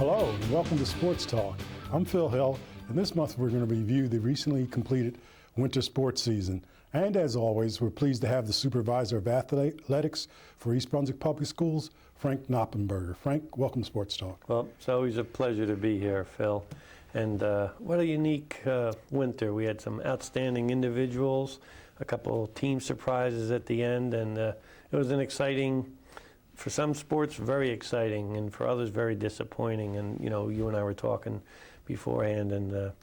Hello, and welcome to Sports Talk. I'm Phil Hill, and this month we're going to review the recently completed winter sports season. And as always, we're pleased to have the Supervisor of Athletics for East Brunswick Public Schools, Frank Noppenberger. Frank, welcome to Sports Talk. Well, it's always a pleasure to be here, Phil. And what a unique winter. We had some outstanding individuals, a couple team surprises at the end, and it was an exciting, for some sports, very exciting, and for others, very disappointing. And you know, you and I were talking beforehand, and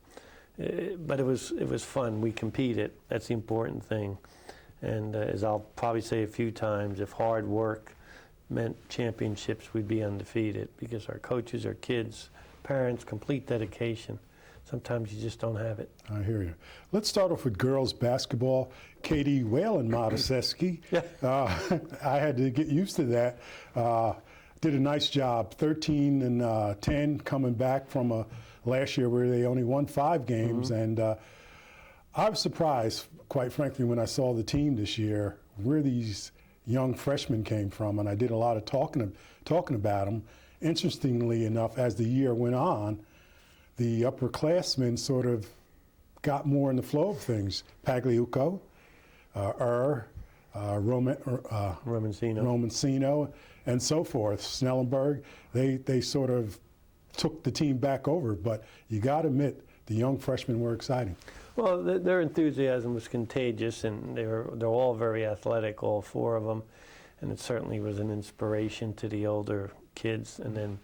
but it was fun. We competed. That's the important thing. And as I'll probably say a few times, if hard work meant championships, we'd be undefeated, because our coaches, our kids, parents, complete dedication. Sometimes you just don't have it. I hear you. Let's start off with girls basketball. Katie Whalen Mataseski. I had to get used to that. Did a nice job, 13 and 10, coming back from last year where they only won 5 games. And I was surprised, quite frankly, when I saw the team this year, where these young freshmen came from. And I did a lot of talking about them. Interestingly enough, as the year went on, the upperclassmen sort of got more in the flow of things. Pagliuco, Romancino, and so forth. Snellenberg, they sort of took the team back over. But you got to admit, the young freshmen were exciting. Well, their enthusiasm was contagious, and they're all very athletic, all 4 of them. And it certainly was an inspiration to the older kids. And then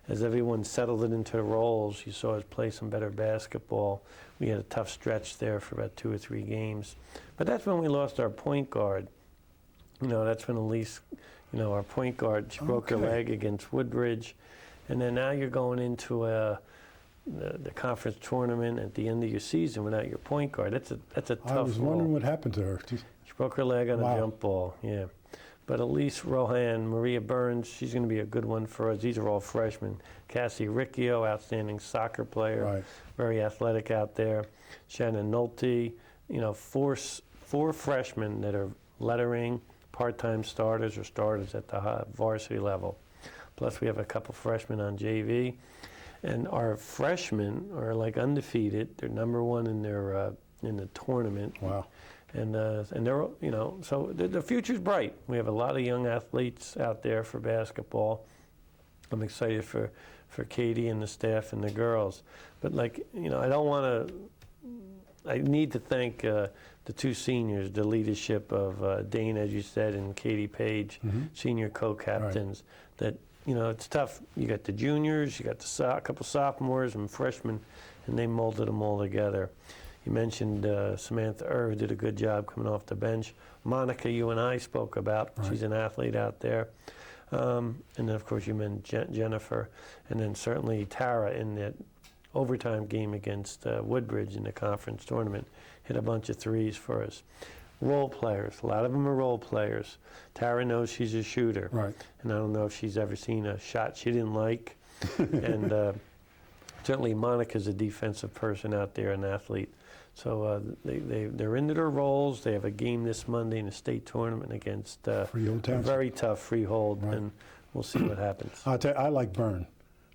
as everyone settled it into the roles, you saw us play some better basketball. We had a tough stretch there for about 2 or 3 games. But that's when we lost our point guard. You know, that's when Elise, you know, our point guard, she broke her leg against Woodbridge. And then now you're going into the conference tournament at the end of your season without your point guard. That's a tough I was wondering role. what happened to her. She broke her leg on a jump ball, yeah. But Elise Rohan, Maria Burns, she's going to be a good one for us. These are all freshmen. Cassie Riccio, outstanding soccer player, very athletic out there. Shannon Nolte, you know, 4 freshmen that are lettering, part-time starters or starters at the varsity level. Plus we have a couple freshmen on JV. And our freshmen are like undefeated. They're #1 in their in the tournament. Wow. And they're, you know, so the future's bright. We have a lot of young athletes out there for basketball. I'm excited for Katie and the staff and the girls. But like, you know, I need to thank the 2 seniors, the leadership of Dane, as you said, and Katie Page, senior co-captains. That, you know, it's tough. You got the juniors, you got a couple sophomores and freshmen, and they molded them all together. You mentioned Samantha who did a good job coming off the bench. Monica, you and I spoke about. She's an athlete out there. And then, of course, you mentioned Jennifer. And then certainly Tara in that overtime game against Woodbridge in the conference tournament. Hit a bunch of 3s for us. Role players. A lot of them are role players. Tara knows she's a shooter. And I don't know if she's ever seen a shot she didn't like. And certainly Monica's a defensive person out there, an athlete. So they're into their roles. They have a game this Monday in the state tournament against a very tough Freehold, and we'll see what happens. I like Byrne.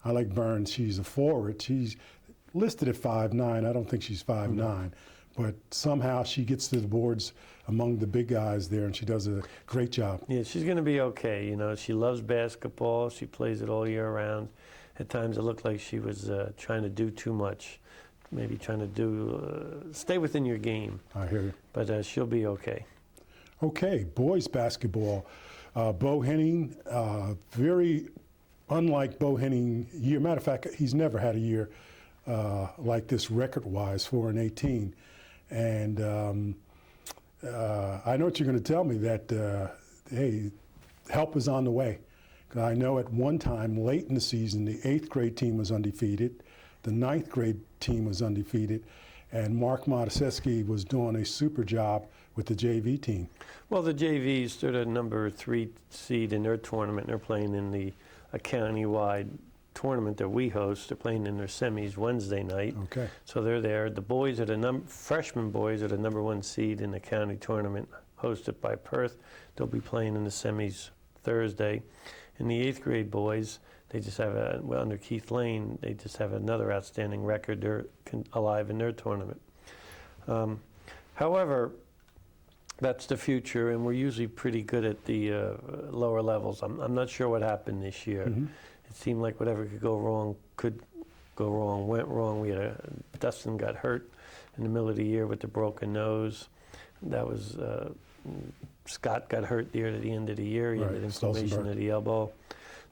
I like Byrne. She's a forward. She's listed at 5'9". I don't think she's 5'9", but somehow she gets to the boards among the big guys there, and she does a great job. Yeah, she's going to be okay. You know, she loves basketball. She plays it all year round. At times it looked like she was trying to do too much. Maybe trying to stay within your game. I hear you. But she'll be okay. Okay, boys basketball. Bo Henning, very unlike Bo Henning year. Matter of fact, he's never had a year like this record-wise, 4-18. And I know what you're going to tell me, that, hey, help is on the way. I know at one time, late in the season, the 8th grade team was undefeated. The 9th grade team was undefeated, and Mark Mataseski was doing a super job with the JV team. Well, the JVs stood at #3 seed in their tournament. They're playing in a county-wide tournament that we host. They're playing in their semis Wednesday night. Okay. So they're there. The boys are freshman boys are the #1 seed in the county tournament hosted by Perth. They'll be playing in the semis Thursday. And the 8th grade boys, They just have well, under Keith Lane, they just have another outstanding record. They're alive in their tournament. However, that's the future, and we're usually pretty good at the lower levels. I'm not sure what happened this year. It seemed like whatever could go wrong, went wrong. We had Dustin got hurt in the middle of the year with the broken nose. That was Scott got hurt there at the end of the year. He had an inflammation of the elbow.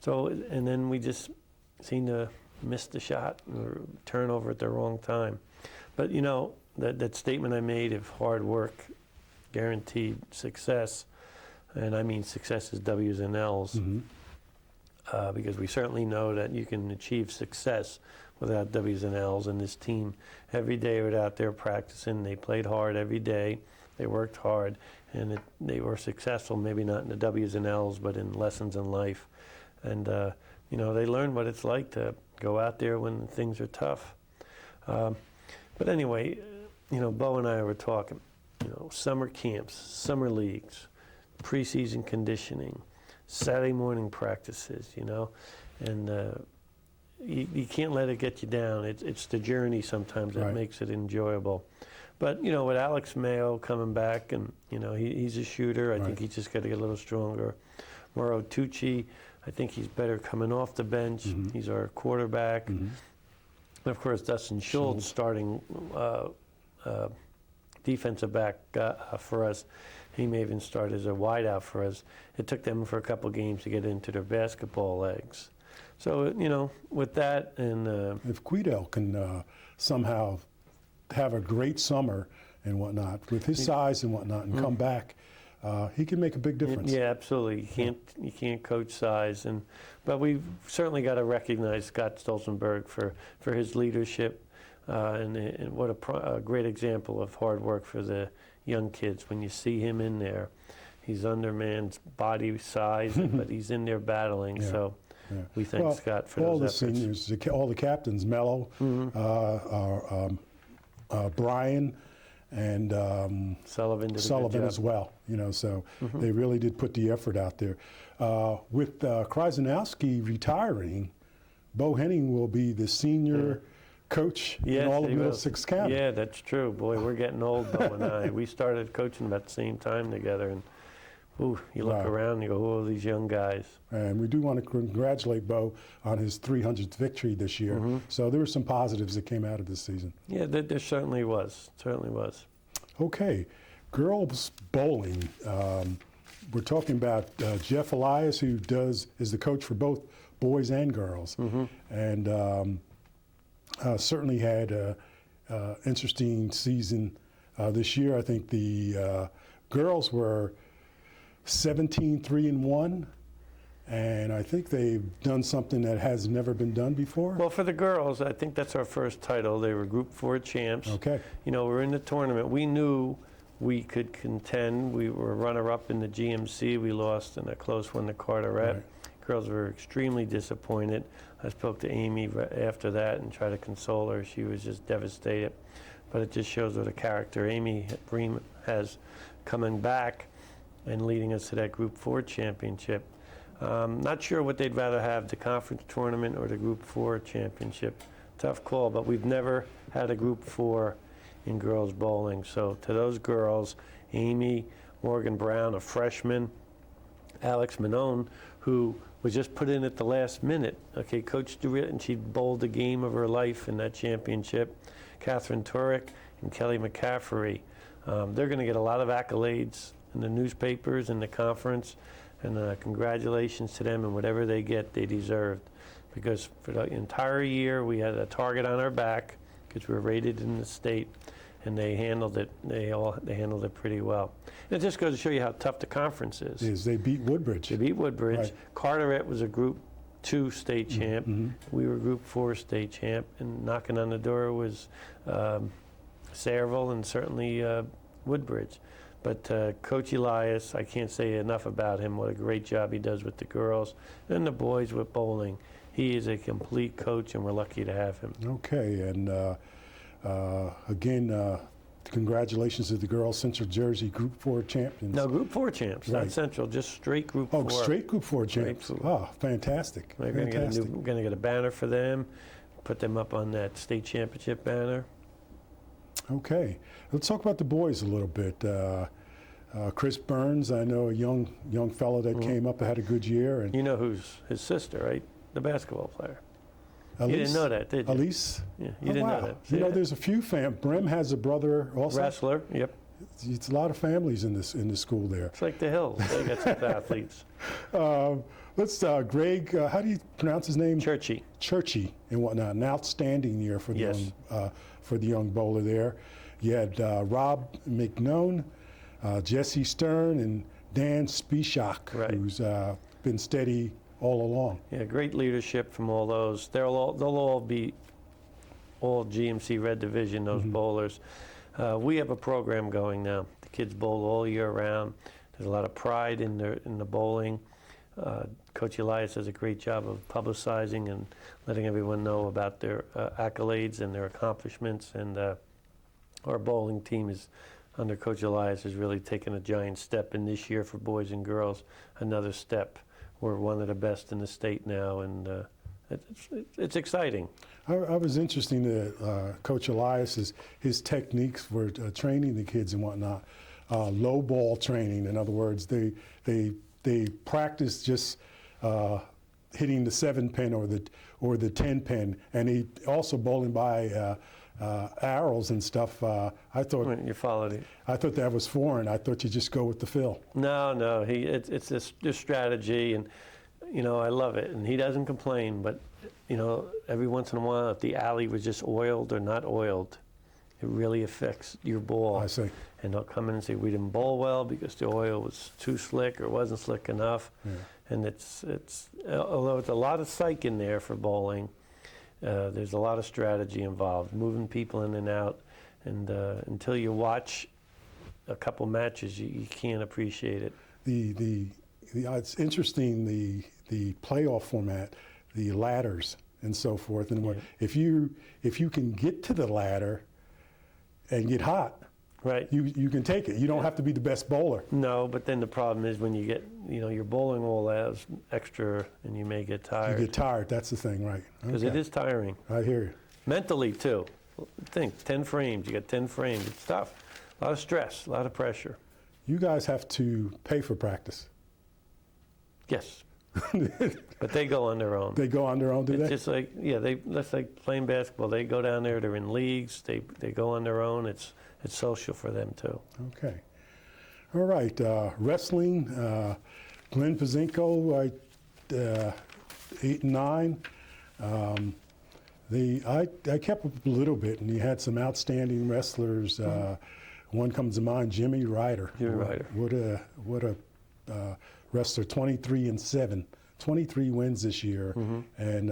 So, and then we just seemed to miss the shot or turn over at the wrong time. But you know, that statement I made of hard work guaranteed success, and I mean success is W's and L's, because we certainly know that you can achieve success without W's and L's. And this team, every day were out there practicing. They played hard every day. They worked hard, and they were successful, maybe not in the W's and L's, but in lessons in life. And you know, they learned what it's like to go out there when things are tough. But anyway, you know, Bo and I were talking, you know, summer camps, summer leagues, preseason conditioning, Saturday morning practices, you know, and you can't let it get you down. It's the journey sometimes that makes it enjoyable. But, you know, with Alex Mayo coming back, and, you know, he's a shooter. I think he's just got to get a little stronger. Mauro Tucci, I think he's better coming off the bench. He's our quarterback. And, of course, Dustin Schultz starting defensive back for us. He may even start as a wideout for us. It took them for a couple games to get into their basketball legs. So, you know, with that, and if Guido can somehow have a great summer and whatnot, with his size and whatnot, and come back, he can make a big difference. Yeah, absolutely. You can't coach size, but we've certainly got to recognize Scott Stolzenberg for his leadership, and what a great example of hard work for the young kids. When you see him in there, he's undermanned body size, but he's in there battling. So we thank Scott for all those the efforts. seniors, all the captains, Mello, Brian, and Sullivan as well. You know, so they really did put the effort out there. With Krasnowski retiring, Bo Henning will be the senior coach in all of Middlesex County. Yeah, that's true. Boy, we're getting old, Bo and I. We started coaching about the same time together, and ooh, you look around and you go, who are these young guys? And we do want to congratulate Bo on his 300th victory this year. So there were some positives that came out of this season. Yeah, there certainly was. Certainly was. Okay, girls bowling. We're talking about Jeff Elias, who is the coach for both boys and girls, and certainly had an interesting season this year. I think the girls were 17-3-1, and I think they've done something that has never been done before. Well, for the girls, I think that's our first title. They were Group 4 champs. Okay. You know, we're in the tournament. We knew we could contend. We were runner-up in the GMC. We lost in a close one to Carteret. Girls were extremely disappointed. I spoke to Amy after that and tried to console her. She was just devastated. But it just shows what a character Amy Bream has coming back and leading us to that Group 4 championship. Not sure what they'd rather have, the conference tournament or the Group 4 championship. Tough call, but we've never had a Group 4 in girls bowling. So to those girls, Amy, Morgan Brown, a freshman, Alex Manone, who was just put in at the last minute. Okay, Coach DeWitt, and she bowled the game of her life in that championship. Catherine Turek and Kelly McCaffrey. They're going to get a lot of accolades in the newspapers and the conference, and congratulations to them, and whatever they get, they deserved. Because for the entire year, we had a target on our back because we were rated in the state, and they handled it. They handled it pretty well. And it just goes to show you how tough the conference is. They beat Woodbridge. They beat Woodbridge. Carteret was a Group 2 state champ. We were Group 4 state champ, and knocking on the door was Sayreville and certainly Woodbridge. But Coach Elias, I can't say enough about him, what a great job he does with the girls and the boys with bowling. He is a complete coach, and we're lucky to have him. Okay, and again, congratulations to the girls, Central Jersey Group 4 champions. No, Group 4 champs, Right. not Central, just straight Group 4. Oh, straight Group 4 champs. Straight Oh, fantastic. We're going to get a banner for them, put them up on that state championship banner. Okay, let's talk about the boys a little bit. Chris Burns, I know a young fellow that came up, had a good year. And You know who's his sister, right? The basketball player. Elise, You didn't know that, did you? Elise? Yeah, you didn't wow. know that. You know, See there's a few Brim has a brother that? also. Wrestler, yep. It's a lot of families in the school there. It's like the Hills. They got some athletes. Let's Greg. How do you pronounce his name? Churchy. Churchy and whatnot. An outstanding year for the Yes. young bowler there. You had Rob McNone, Jesse Stern, and Dan Spieshak, Right. who's been steady all along. Yeah, great leadership from all those. They'll all be all GMC Red Division, those bowlers. We have a program going now. The kids bowl all year round. There's a lot of pride in the bowling. Coach Elias does a great job of publicizing and letting everyone know about their accolades and their accomplishments. And our bowling team is, under Coach Elias, has really taken a giant step in this year for boys and girls. Another step. We're one of the best in the state now, and it's exciting. I was interested in Coach Elias, his techniques for training the kids and whatnot. Low ball training, in other words, they practice just hitting the 7-pin or the 10-pin, and he also bowling by arrows and stuff. I thought You followed it. I thought that was foreign. I thought you just go with the fill. No, it's this strategy, and I love it. And he doesn't complain, but every once in a while, if the alley was just oiled or not oiled, it really affects your ball. I see. And they'll come in and say we didn't bowl well because the oil was too slick or wasn't slick enough. Yeah. And it's although it's a lot of psych in there for bowling, there's a lot of strategy involved, moving people in and out, and until you watch a couple matches, you can't appreciate it. It's interesting, the playoff format, the ladders and so forth, and if you can get to the ladder and get hot, Right. you can take it. You don't have to be the best bowler. No, but then the problem is when you get, you're bowling all that extra, and you may get tired. You get tired. That's the thing, right? Because it is tiring. I hear you. Mentally, too. Think, 10 frames. You got 10 frames. It's tough. A lot of stress, a lot of pressure. You guys have to pay for practice. Yes. But they go on their own. They go on their own, do It's they? just like, that's like playing basketball. They go down there, they're in leagues, they go on their own. It's social for them, too. Okay. All right. Wrestling, Glenn Pazinko, 8 and 9. I kept up a little bit, and you had some outstanding wrestlers. One comes to mind, Jimmy Ryder. Jimmy Ryder. What a wrestler, 23-7, 23 wins this year, and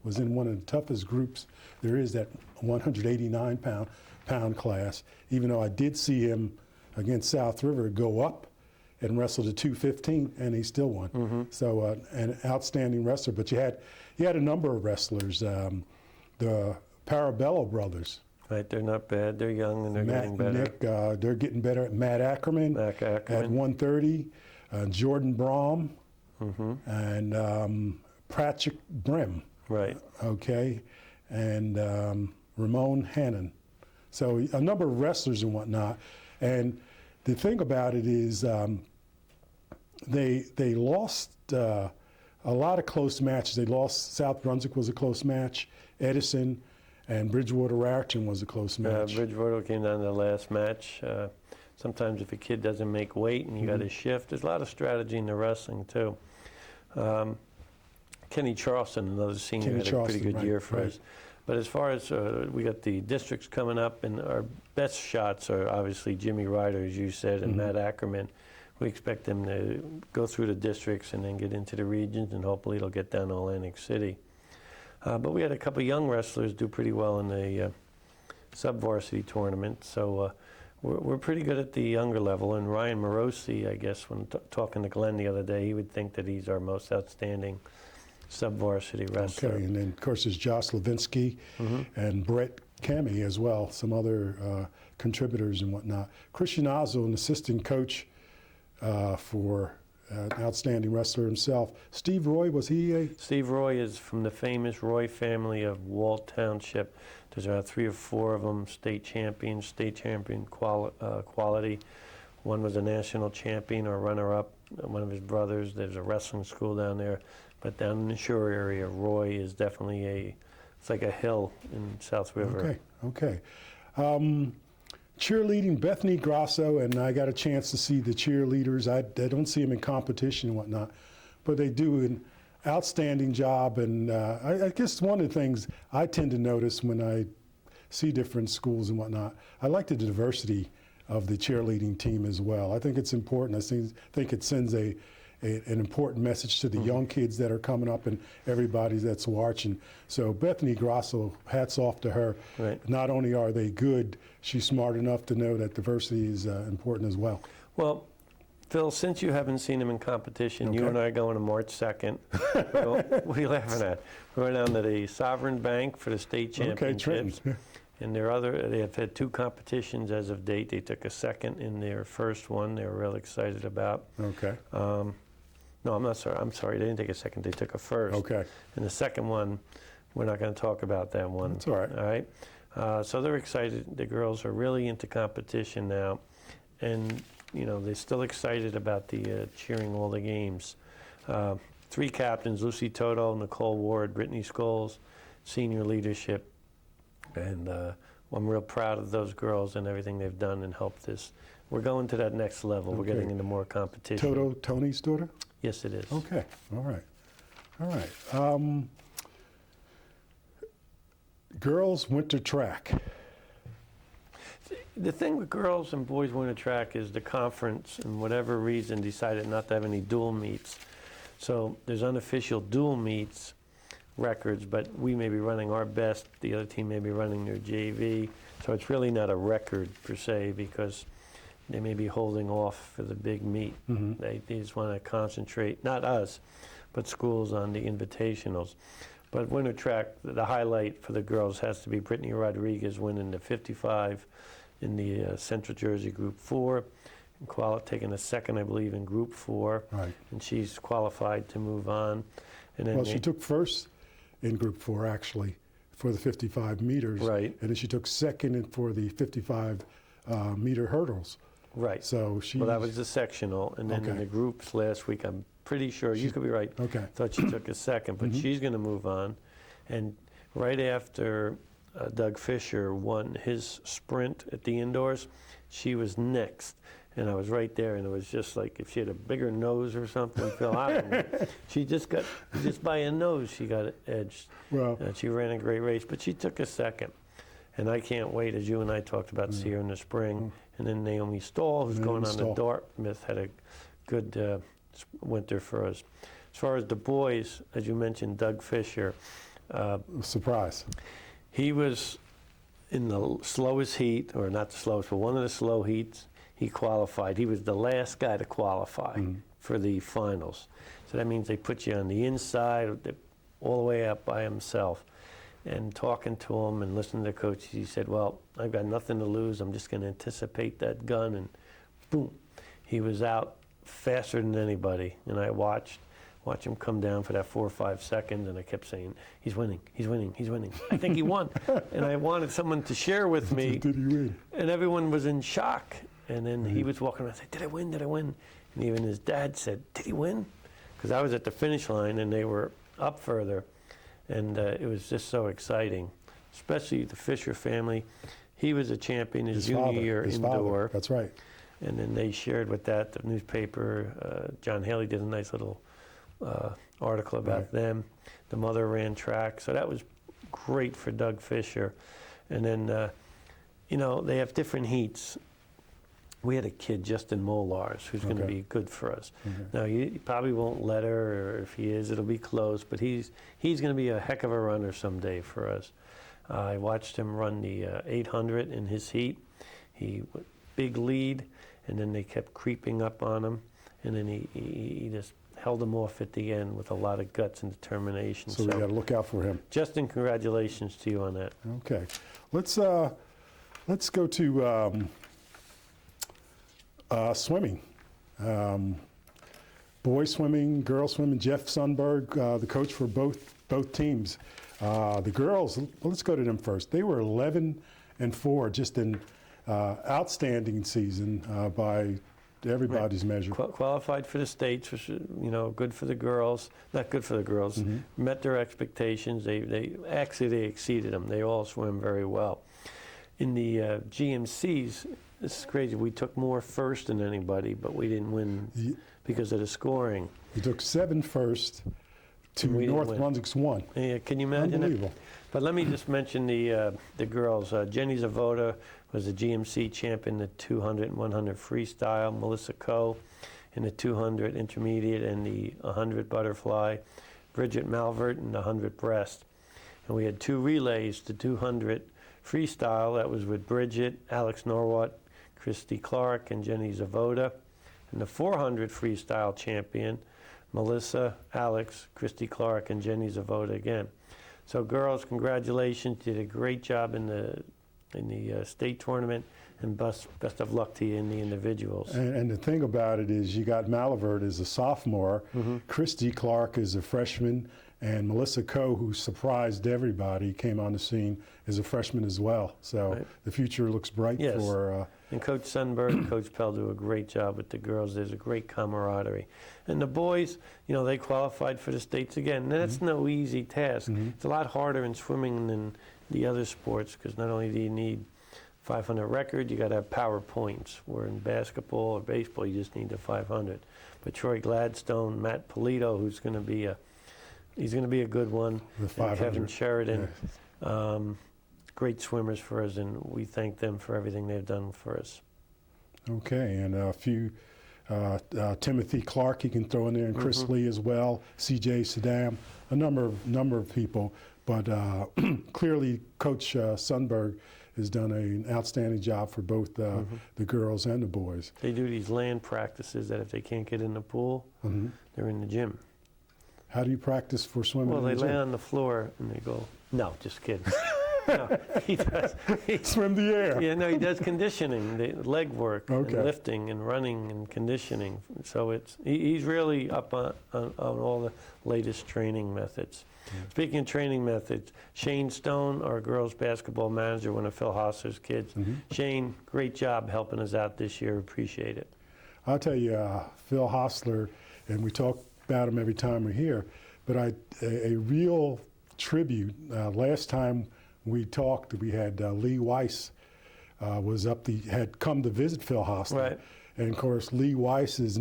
was in one of the toughest groups there is, that 189-pound class. Even though I did see him against South River go up and wrestle to 215, and he still won. So an outstanding wrestler. But you had a number of wrestlers, the Parabello brothers. Right, they're not bad. They're young and they're getting better. Nick, they're getting better. Matt Ackerman, Matt at Ackerman. 130, Jordan Brom, and Pratchett Brim. Right. Okay, and Ramon Hannon. So a number of wrestlers and whatnot. And the thing about it is they lost a lot of close matches. They lost, South Brunswick was a close match, Edison and Bridgewater Raritan was a close match. Bridgewater came down to the last match. Sometimes if a kid doesn't make weight and you got to shift, there's a lot of strategy in the wrestling too. Kenny Charleston, another senior, had a pretty good year for us. But as far as we got the districts coming up, and our best shots are obviously Jimmy Ryder, as you said, and Matt Ackerman. We expect them to go through the districts and then get into the regions, and hopefully it'll get down to Atlantic City. But we had a couple young wrestlers do pretty well in the sub-varsity tournament, so we're pretty good at the younger level. And Ryan Morosi, I guess, when talking to Glenn the other day, he would think that he's our most outstanding sub-varsity wrestler. Okay, and then of course there's Josh Levinsky and Brett Cami as well, some other contributors and whatnot. Christian Ozzo, an assistant coach for an outstanding wrestler himself. Steve Roy, was he a? Steve Roy is from the famous Roy family of Walt Township. There's about 3 or 4 of them, state champion quality. One was a national champion or runner-up. One of his brothers, there's a wrestling school down there. But down in the shore area, Roy is definitely it's like a hill in South River. Okay. Cheerleading, Bethany Grasso, and I got a chance to see the cheerleaders. I don't see them in competition and whatnot, but they do an outstanding job. And I guess one of the things I tend to notice when I see different schools and whatnot, I like the diversity of the cheerleading team as well. I think it's important. I think it sends an important message to the young kids that are coming up and everybody that's watching. So Bethany Grasso, hats off to her. Right. Not only are they good, she's smart enough to know that diversity is important as well. Well, Phil, since you haven't seen him in competition, you Okay. and I are going to March 2nd. What are you laughing at? We're going down to the Sovereign Bank for the state championships. Trenton. And they have had 2 competitions as of date. They took a second in their first one. They were real excited about. Okay. No, I'm not sorry. I'm sorry. They didn't take a second. They took a first. Okay. And the second one, we're not going to talk about that one. That's all right. All right. So they're excited. The girls are really into competition now, and they're still excited about the cheering all the games. 3 captains: Lucy Toto, Nicole Ward, Brittany Scholes, senior leadership, and I'm real proud of those girls and everything they've done and helped this. We're going to that next level. We're Okay. getting into more competition. Toto, Tony's daughter? Yes, it is. Okay. All right. Girls winter track. The thing with girls and boys winter track is the conference, and whatever reason, decided not to have any dual meets. So there's unofficial dual meets records, but we may be running our best. The other team may be running their JV. So it's really not a record per se, because they may be holding off for the big meet. They just want to concentrate, not us, but schools, on the invitationals. But winter track, the highlight for the girls has to be Brittany Rodriguez winning the 55 in the Central Jersey Group 4, and taking a second, I believe, in Group 4. Right. And she's qualified to move on. And then Well, she took first in Group 4, actually, for the 55 meters. Right. And then she took second for the 55 meter hurdles. Right. So she. Well, that was the sectional. And then in Okay. the groups last week, I'm pretty sure, you could be right, Okay. thought she took a second, but she's going to move on. And right after Doug Fisher won his sprint at the indoors, she was next. And I was right there, and it was just like if she had a bigger nose or something, Phil, I don't know. She just by a nose, she got edged. Well. And she ran a great race, but she took a second. And I can't wait, as you and I talked about, to see her in the spring. And then Naomi Stahl, who's going on to Dartmouth, had a good winter for us. As far as the boys, as you mentioned, Doug Fisher. Surprise. He was in the slowest heat, or not the slowest, but one of the slow heats. He qualified. He was the last guy to qualify for the finals. So that means they put you on the inside, all the way up by himself. And talking to him and listening to the coach, he said, well, I've got nothing to lose. I'm just going to anticipate that gun. And boom, he was out faster than anybody. And I watch him come down for that 4 or 5 seconds, and I kept saying, he's winning, he's winning, he's winning. I think he won. And I wanted someone to share with me. Did he win? And everyone was in shock. And then he was walking around and said, did I win, did I win? And even his dad said, did he win? Because I was at the finish line, and they were up further. And it was just so exciting, especially the Fisher family. He was a champion his junior year indoor. That's right. And then they shared with that, the newspaper, John Haley did a nice little article about them. The mother ran track, so that was great for Doug Fisher. And then, they have different heats. We had a kid, Justin Molars, who's going to be good for us. Now, you probably won't let her, or if he is, it'll be close, but he's going to be a heck of a runner someday for us. I watched him run the 800 in his heat. Big lead, and then they kept creeping up on him, and then he just held them off at the end with a lot of guts and determination. So we got to look out for him. Justin, congratulations to you on that. Okay, let's go to swimming. Boys swimming, girls swimming. Jeff Sundberg, the coach for both teams. The girls, let's go to them first. They were 11-4, just an outstanding season by everybody's measure. Qualified for the states, which good for the girls. Not good for the girls. Met their expectations. They exceeded them. They all swim very well. In the GMCs, this is crazy. We took more first than anybody, but we didn't win because of the scoring. We took 7 first to North Brunswick's 1. Yeah, can you imagine Unbelievable. it? But let me just mention the girls. Jenny Zavoda was the GMC champion in the 200 and 100 freestyle. Melissa Coe in the 200 intermediate and the 100 butterfly. Bridget Malvert in the 100 breast. And we had 2 relays, the 200 freestyle, that was with Bridget, Alex Norwat, Christy Clark, and Jenny Zavoda. And the 400 freestyle champion, Melissa, Alex, Christy Clark, and Jenny Zavoda again. So girls, congratulations. You did a great job in the state tournament, and best of luck to you in the individuals. And the thing about it is you got Malvert as a sophomore, Christy Clark is a freshman, and Melissa Coe, who surprised everybody, came on the scene as a freshman as well. So the future looks bright for... And Coach Sundberg and Coach Pell do a great job with the girls. There's a great camaraderie. And the boys, they qualified for the states again. And that's no easy task. It's a lot harder in swimming than the other sports, because not only do you need 500 record, you got to have power points. Where in basketball or baseball, you just need the 500. But Troy Gladstone, Matt Polito, who's going to be a good one. And Kevin Sheridan. Great swimmers for us, and we thank them for everything they've done for us. Okay, and a few, Timothy Clark, he can throw in there, and Chris Lee as well, C.J. Saddam, a number of people. But clearly, Coach Sundberg has done an outstanding job for both the girls and the boys. They do these land practices that if they can't get in the pool, they're in the gym. How do you practice for swimming? Well, in the they gym? lay on the floor and they go, no, just kidding. No, he does. Swim the air. Yeah, no, he does conditioning, the leg work, and Okay. lifting and running and conditioning. So he's really up on all the latest training methods. Speaking of training methods, Shane Stone, our girls basketball manager, one of Phil Hostler's kids. Shane, great job helping us out this year. Appreciate it. I'll tell you, Phil Hostler, and we talk about him every time we're here, but a real tribute. Last time we talked, we had Lee Weiss had come to visit Phil Hostler. Right. And of course, Lee Weiss is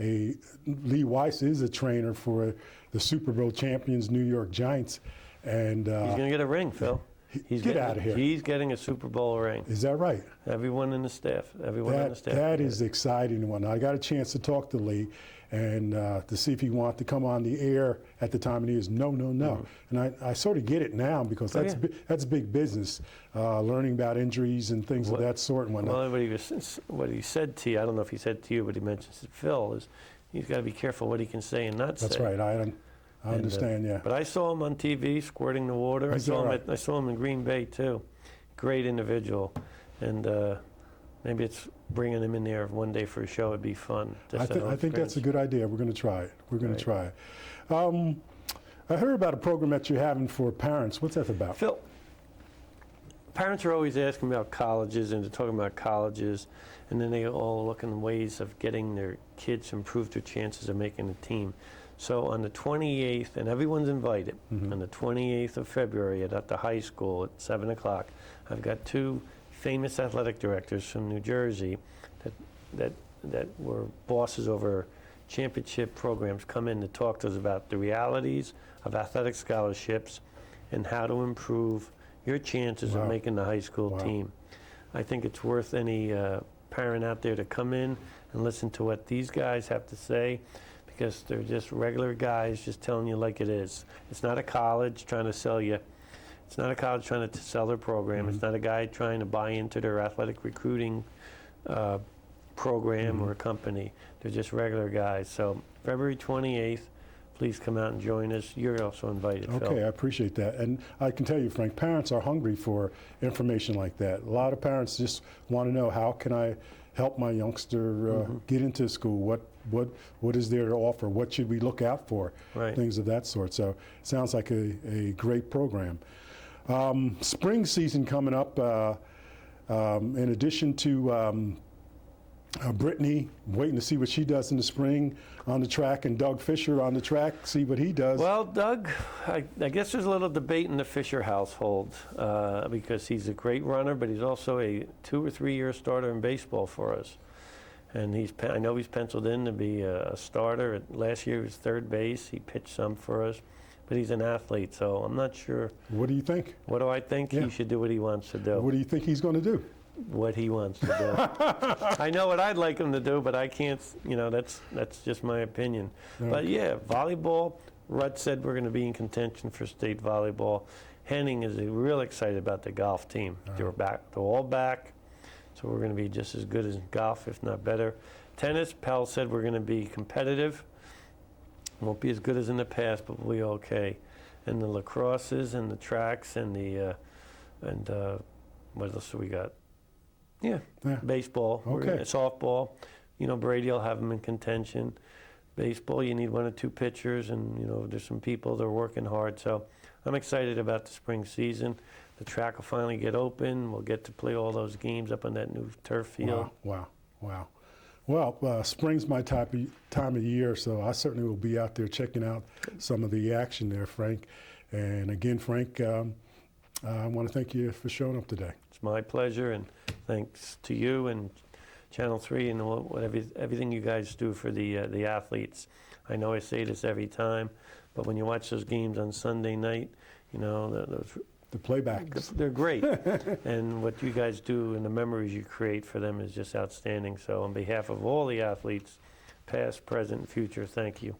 a trainer for the Super Bowl champions New York Giants. And He's going to get a ring, Phil. Get out of here. He's getting a Super Bowl ring. Is that right? Everyone in the staff. That is the exciting one. I got a chance to talk to Lee and to see if he wanted to come on the air at the time, and he was no. And I sort of get it now, because that's big business, learning about injuries and things of that sort and whatnot. Well, what he said to you, I don't know if he said to you, but he mentions to Phil, is he's got to be careful what he can say and not say. That's right. I understand, yeah. But I saw him on TV squirting the water. I saw him in Green Bay, too. Great individual. And maybe it's bringing him in there one day for a show would be fun. I think that's a good idea. We're going to try it. I heard about a program that you're having for parents. What's that about? Phil, parents are always asking about colleges, and they're talking about colleges, and then they all look in ways of getting their kids to improve their chances of making a team. So on the 28th, and everyone's invited, on the 28th of February at the high school at 7 o'clock, I've got 2 famous athletic directors from New Jersey that were bosses over championship programs come in to talk to us about the realities of athletic scholarships and how to improve your chances of making the high school team. I think it's worth any parent out there to come in and listen to what these guys have to say, because they're just regular guys just telling you like it is. It's not a college trying to sell you. It's not a college trying to sell their program. It's not a guy trying to buy into their athletic recruiting program or a company. They're just regular guys. So February 28th, please come out and join us. You're also invited, Phil. Okay, I appreciate that. And I can tell you, Frank, parents are hungry for information like that. A lot of parents just want to know, how can I help my youngster get into school? What is there to offer? What should we look out for? Right. Things of that sort. So it sounds like a great program. Spring season coming up. In addition to Brittany, waiting to see what she does in the spring on the track, and Doug Fisher on the track, see what he does. Well, Doug, I guess there's a little debate in the Fisher household because he's a great runner, but he's also a 2 or 3 year starter in baseball for us. And I know he's penciled in to be a starter. Last year he was third base. He pitched some for us, but he's an athlete, so I'm not sure. What do you think? What do I think? Yeah. He should do what he wants to do. What do you think he's going to do? What he wants to do. I know what I'd like him to do, but I can't, that's just my opinion. Okay. But yeah, volleyball, Rudd said we're going to be in contention for state volleyball. Henning is real excited about the golf team. They're all back, so we're going to be just as good as golf, if not better. Tennis, Pell said we're going to be competitive. Won't be as good as in the past, but we'll be okay. And the lacrosses and the tracks and what else do we got? Yeah, baseball, Okay. Softball. Brady will have them in contention. Baseball, you need 1 or 2 pitchers, and there's some people that are working hard. So I'm excited about the spring season. The track will finally get open. We'll get to play all those games up on that new turf field. Wow. Well, spring's my time of year, so I certainly will be out there checking out some of the action there, Frank. And again, Frank, I want to thank you for showing up today. It's my pleasure, and thanks to you and Channel 3 and everything you guys do for the athletes. I know I say this every time, but when you watch those games on Sunday night, The playbacks. they're great. And what you guys do and the memories you create for them is just outstanding. So on behalf of all the athletes, past, present, and future, thank you.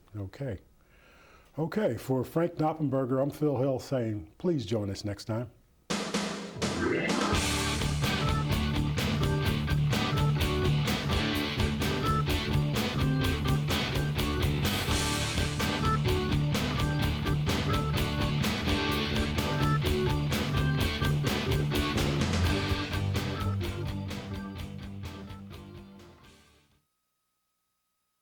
Okay, for Frank Noppenberger, I'm Phil Hill saying, please join us next time.